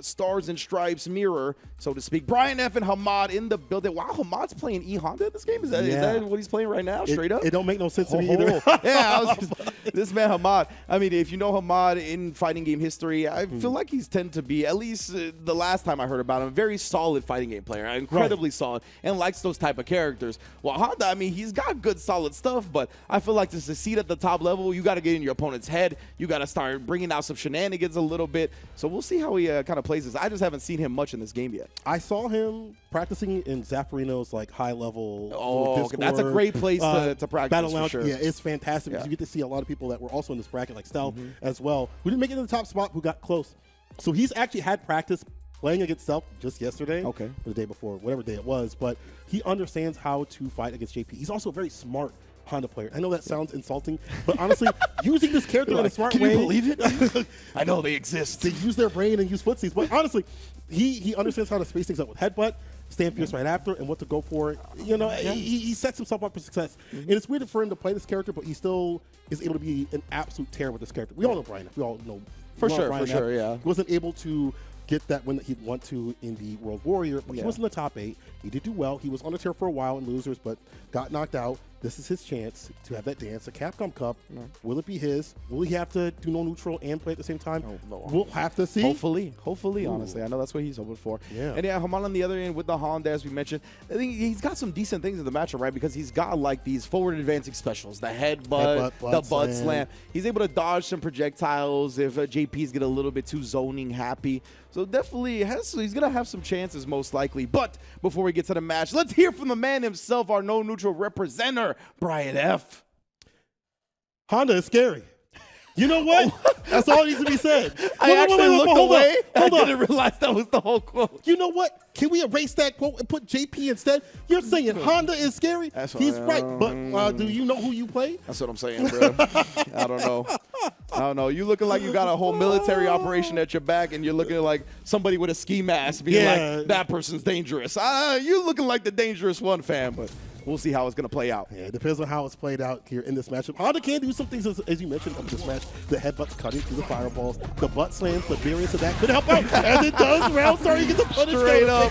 Stars and Stripes mirror, so to speak. Brian F. and Hamad in the building. Wow, Hamad's playing E Honda in this game? Is that what he's playing right now, straight up? It don't make no sense to me either. This man Hamad, I mean, if you know Hamad in fighting game history, I feel like he's tend to be, at least the last time I heard about him, a very solid fighting game player, incredibly solid, and likes those type of characters. Well, Honda, I mean, he's got good, solid stuff, but I feel like to succeed at the top level, you got to get in your opponent's head. You got to start bringing out some shenanigans a little bit. So we'll see how he kind of plays this. I just haven't seen him much in this game yet. I saw him practicing in Zaffarino's like high level. Discord, that's a great place to practice. Battle Lounge, for sure. yeah, it's fantastic because you get to see a lot of people that were also in this bracket, like Stealth as well, who didn't make it to the top spot, who got close. So he's actually had practice playing against Stealth just yesterday, or the day before, whatever day it was. But he understands how to fight against JP. He's also a very smart Honda player. I know that sounds insulting, but honestly, using this character in a smart way. Can you believe it? I know they exist. They use their brain and use footsies, but honestly, he understands how to space things up with headbutt, stand fierce right after, and what to go for. You know, he sets himself up for success. And it's weird for him to play this character, but he still is able to be an absolute terror with this character. We all know Brian. We all know for sure. He wasn't able to get that win that he'd want to in the World Warrior, but he was in the top 8. He did do well. He was on a tear for a while in losers, but got knocked out. This is his chance to have that dance, the Capcom Cup. Will it be his? Will he have to do no neutral and play at the same time? We'll have to see. Hopefully, honestly. I know that's what he's hoping for. Yeah. And yeah, Hamad on the other end with the Honda, as we mentioned, I think he's got some decent things in the matchup, right? Because he's got like these forward advancing specials, the headbutt, the butt slam. He's able to dodge some projectiles if JP's get a little bit too zoning happy. So definitely he's going to have some chances most likely. But before we get to the match, let's hear from the man himself, our no neutral representer, Brian F. Honda is scary. You know what? That's all needs to be said. I actually looked away. I didn't realize that was the whole quote. You know what? Can we erase that quote and put JP instead? You're saying Honda is scary? He's right. But do you know who you play? That's what I'm saying, bro. I don't know. You looking like you got a whole military operation at your back, and you're looking like somebody with a ski mask being like, that person's dangerous. You looking like the dangerous one, fam. But we'll see how it's going to play out. Yeah, it depends on how it's played out here in this matchup. Honda can do some things, as you mentioned, of this match. The headbutts cutting through the fireballs, the butt slams, the variance of that could help out, as it does. Round starting, get the punish straight up.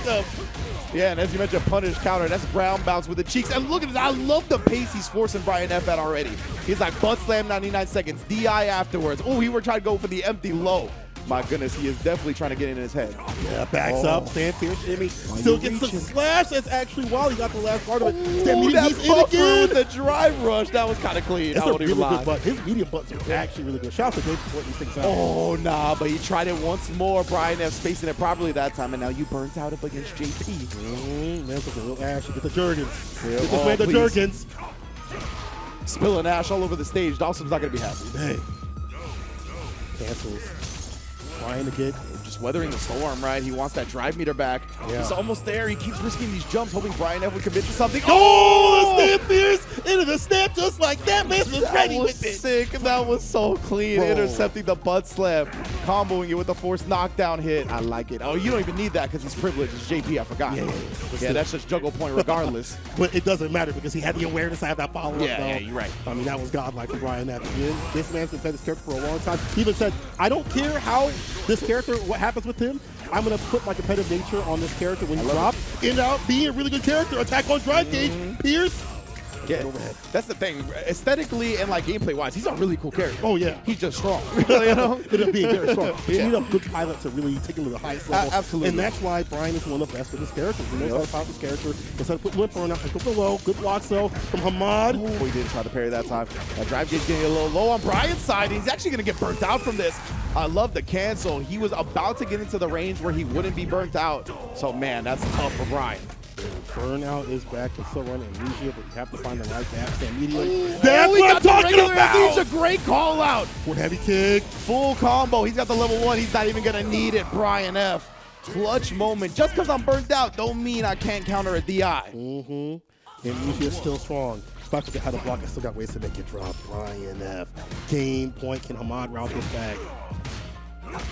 Yeah, and as you mentioned, punish counter. That's brown bounce with the cheeks. And look at this. I love the pace he's forcing Brian F at already. He's like, butt slam 99 seconds, DI afterwards. Oh, he were trying to go for the empty low. My goodness, he is definitely trying to get in his head. Yeah, backs up, stand fierce, Jimmy. Still gets the slash. That's actually while he got the last part of it. Ooh, he's in again. The drive rush, that was kind of clean. That's a really good butt. His medium butts are actually really good. Shout out to Dave for pointing these things out. Oh, nah, but he tried it once more. Brian F spacing it properly that time, and now you burnt out up against JP. Man's looking real ashy. Get the Jergens. Get this man the Jergens. Spilling ash all over the stage. Dawson's not going to be happy. Hey. Cancels. Trying to get just weathering the storm, right? He wants that drive meter back. Yeah. He's almost there. He keeps risking these jumps, hoping Brian F would commit to something. Oh, the snap fierce into the snap just like that. Man was ready with it. Sick. That was so clean. Intercepting the butt slam, comboing it with a forced knockdown hit. I like it. Oh, you don't even need that because he's privileged. It's JP. I forgot. Yeah, that's just juggle point regardless. But it doesn't matter because he had the awareness to have that follow-up. Yeah, you're right. I mean, that was godlike for Brian F. This man's been playing this character for a long time. He even said, I don't care how this character, what happens with him, I'm going to put my competitive nature on this character when he drops. End out being a really good character. Attack on drive gauge. Pierce. Yeah, that's the thing. Aesthetically and like gameplay-wise, he's a really cool character. Oh, yeah. He's just strong. You know? It'll be very strong. You need a good pilot to really take him to the highest level. Absolutely. And that's why Brian is one of the best with his characters. He knows how to power his character. Instead of putting lip burn out, go below. Good blocks, though, from Hamad. Oh, he didn't try to parry that time. That drive gauge getting a little low on Brian's side. He's actually going to get burnt out from this. I love the cancel. He was about to get into the range where he wouldn't be burnt out. So, man, that's tough for Brian. Burnout is back to still running amnesia, but you have to find the right backstand immediately. That's what I'm talking about! He's a great call out. With heavy kick. Full combo. He's got the level 1. He's not even going to need it. Brian F. Clutch moment. Just because I'm burnt out don't mean I can't counter a DI. Amnesia is still strong. If I forget how to block, I still got ways to make it drop. Brian F. Game point. Can Hamad route this back?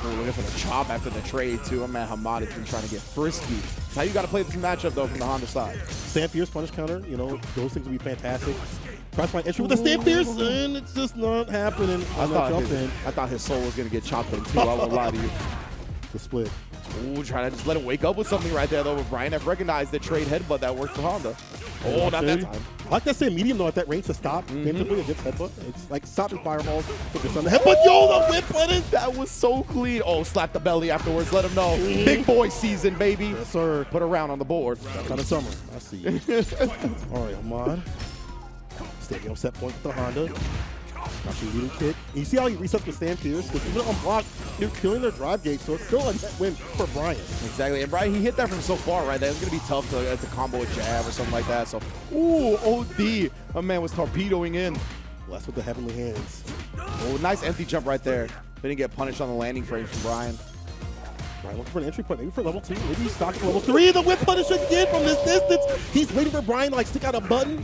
We're looking for the chop after the trade, too. My man Hamad has been trying to get frisky. That's how you got to play this matchup, though, from the Honda side. Stand fierce, punish counter. You know, those things would be fantastic. Try to find entry with the stand fierce, and it's just not happening. I thought his soul was going to get chopped in, too. I won't lie to you. The split. Ooh, trying to just let it wake up with something right there, though. But Brian F recognized the trade headbutt that worked for Honda. Oh, not that time. I like that same medium, though, at that range to stop. Typically against headbutt. It's like stopping fireballs. Put this on the headbutt. Yo, the whip button. That was so clean. Oh, slap the belly afterwards. Let him know. Big boy season, baby. Yes, sir. Put a round on the board. That kind of summer. I see you. All right, Hamad. Staying on set point with the Honda. Got your leading kick. And you see how he resets the stand tiers? Because even on block, you're killing their drive gauge, so it's still a net win for Brian. Exactly. And Brian, he hit that from so far, right? That it's going to be tough to combo a jab or something like that. So, ooh, OD. My man was torpedoing in. Blessed with the heavenly hands. Oh, nice empty jump right there. Didn't get punished on the landing frame from Brian. Brian looking for an entry point, maybe for level 2. Maybe he's stocking level 3. The whip punish again from this distance. He's waiting for Brian to like stick out a button.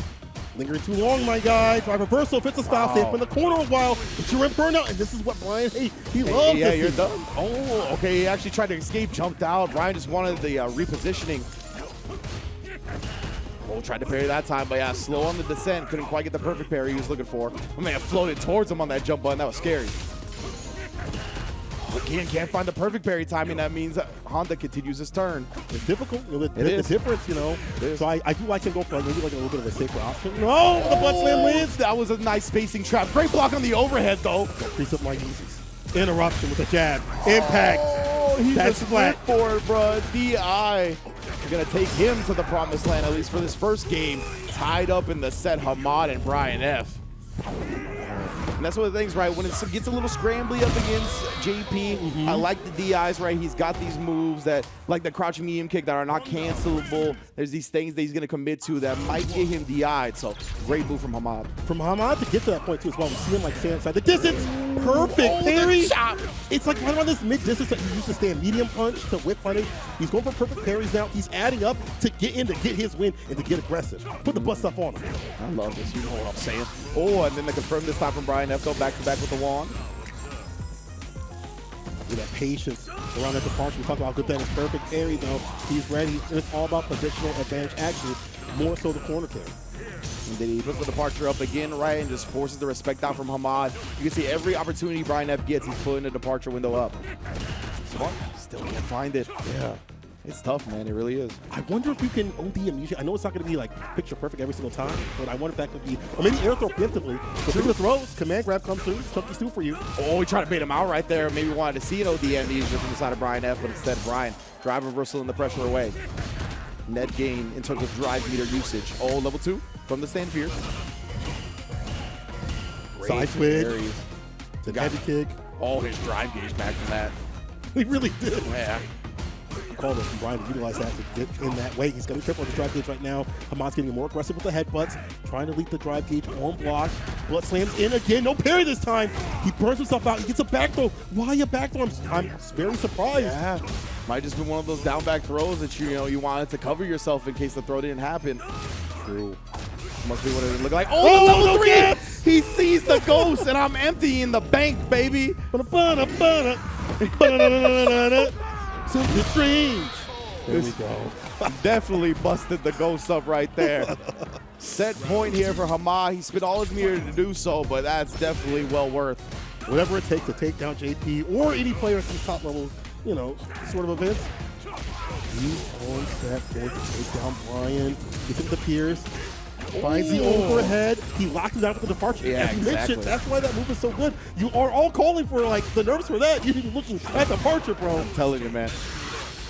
Lingering too long, my guy. Drive reversal, fits a style safe in the corner a while, but you're in burnout, and this is what Brian, he loves. Yeah, you're done. Oh, okay, he actually tried to escape, jumped out. Brian just wanted the repositioning. Oh, tried to parry that time, but yeah, slow on the descent. Couldn't quite get the perfect parry he was looking for. My man floated towards him on that jump button. That was scary. Again, can't find the perfect parry timing. That means Honda continues his turn. It's difficult. You know, the difference, you know. So I do like him go for like, maybe like a little bit of a safer option. No, the butt slam wins. That was a nice spacing trap. Great block on the overhead, though. Crease up my Yeezys. Interruption with a jab. Impact. Oh, he That's just flat. went for it, bro. DI. We're going to take him to the promised land, at least for this first game. Tied up in the set, Hamad and Brian F. And that's one of the things, right? When it gets a little scrambly up against JP, I like the DIs, right? He's got these moves that, like the crouching medium kick, that are not cancelable. There's these things that he's going to commit to that might get him DI'd. So, great move from Hamad. From Hamad to get to that point, too, as well. We see him, like, stand inside the distance. Perfect parry. It's like right around this mid-distance that he used to stand medium punch to whip punish. He's going for perfect parries now. He's adding up to get in, to get his win, and to get aggressive. Put the butt stuff on him. I love this. You know what I'm saying. Oh, and then they confirm this time from Brian F. Go back-to-back with the wand. With that patience around that departure. We talked about how good that is. Perfect parry, though. He's ready. And it's all about positional advantage, actually, more so the corner carry. And then he puts the departure up again, right, and just forces the respect out from Hamad. You can see every opportunity Brian F gets, he's putting the departure window up. Smart. Still can't find it. Yeah. It's tough, man. It really is. I wonder if you can OD immediately. I know it's not going to be like picture perfect every single time, but I wonder if that could be, or maybe air throw preemptively. But through the throws, command grab comes through. Chunky stew for you. Oh, he tried to bait him out right there. Maybe wanted to see an OD amnesia from the side of Brian F, but instead Brian drive reversal and the pressure away. Net gain in terms of drive meter usage. Oh, level 2 from the stand fierce. Side switch. It's a heavy kick. All his drive gauge back from that. He really did. Yeah. Call it from Brian to utilize that to get in that way. He's going to trip on the drive gauge right now. Hamad's getting more aggressive with the headbutts, trying to lead the drive gauge on block. Butt slams in again. No parry this time. He burns himself out. He gets a back throw. Why a back throw? I'm very surprised. Yeah. Might just be one of those down back throws that you wanted to cover yourself in case the throw didn't happen. True. Must be what it looked like. Oh, level 3! Gets. He sees the ghost, and I'm emptying the bank, baby. Super strange. There we go. Definitely busted the ghost up right there. Set point here for Hamad. He spent all his meter to do so, but that's definitely well worth. Whatever it takes to take down JP or any player at these top level, sort of events. He's on set point to take down Brian. Gets into the Pierce. Finds the overhead. He locks it out with the departure. Yeah, as you mentioned, that's why that move is so good. You are all calling for like the nerves for that. You need to be looking at departure, bro. I'm telling you, man.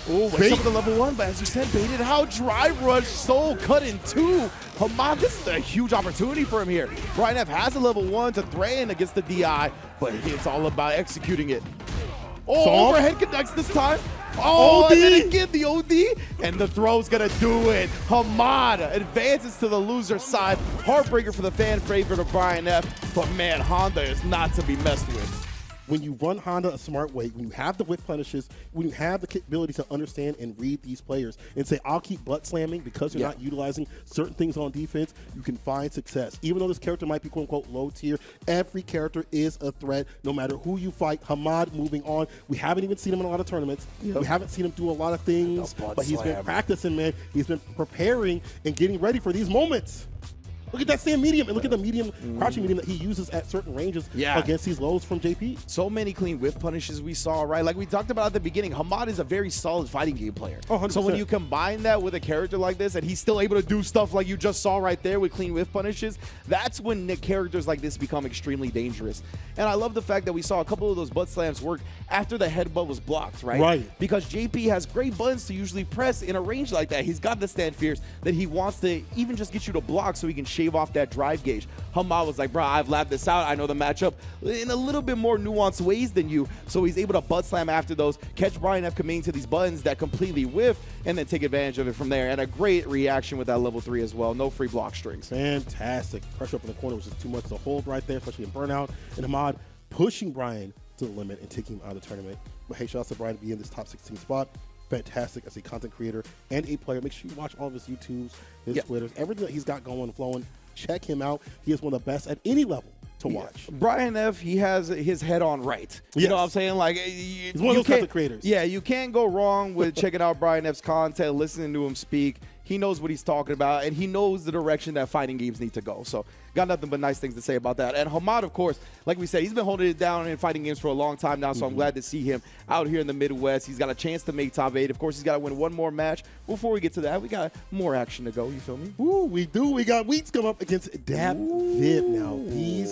Oh, wait up the level 1, but as you said, baited out, drive rush, soul cut in 2. Hamad, this is a huge opportunity for him here. Brian F has a level 1 to threaten against the DI, but it's all about executing it. Oh, overhead connects this time. Oh, OD. And then again, the OD, and the throw's gonna do it. Hamad advances to the loser side. Heartbreaker for the fan favorite of Brian F, but man, Honda is not to be messed with. When you run Honda a smart way, when you have the whip punishes, when you have the capability to understand and read these players and say, I'll keep butt slamming because you're not utilizing certain things on defense, you can find success. Even though this character might be quote-unquote low tier, every character is a threat no matter who you fight. Hamad moving on. We haven't even seen him in a lot of tournaments. We haven't seen him do a lot of things, but he's been practicing, man. He's been preparing and getting ready for these moments. Look at that same medium, and look at the medium, crouching medium that he uses at certain ranges against these lows from JP. So many clean whiff punishes we saw, right? Like we talked about at the beginning, Hamad is a very solid fighting game player. Oh, 100%. So when you combine that with a character like this, and he's still able to do stuff like you just saw right there with clean whiff punishes, that's when the characters like this become extremely dangerous. And I love the fact that we saw a couple of those butt slams work after the headbutt was blocked, right? Right. Because JP has great buttons to usually press in a range like that. He's got the stand fierce that he wants to even just get you to block so he can shave off that drive gauge. Hamad was like, bro, I've labbed this out. I know the matchup in a little bit more nuanced ways than you. So he's able to butt slam after those, catch Brian F committing to these buttons that completely whiff, and then take advantage of it from there. And a great reaction with that level 3 as well. No free block strings. Fantastic. Pressure up in the corner was just too much to hold right there, especially in burnout. And Hamad pushing Brian to the limit and taking him out of the tournament. But hey, shout out to Brian to be in this top 16 spot. Fantastic as a content creator and a player. Make sure you watch all of his YouTubes, his Twitters, everything that he's got going, flowing. Check him out. He is one of the best at any level to watch. Brian F, he has his head on right. You know what I'm saying? Like, he's one of those content creators. Yeah, you can't go wrong with checking out Brian F's content, listening to him speak. He knows what he's talking about, and he knows the direction that fighting games need to go. So got nothing but nice things to say about that. And Hamad, of course, like we said, he's been holding it down in fighting games for a long time now, so I'm glad to see him out here in the Midwest. He's got a chance to make top 8. Of course, he's got to win one more match. Before we get to that, we got more action to go. You feel me? Ooh, we do. We got Wheats come up against Dab Vib now. These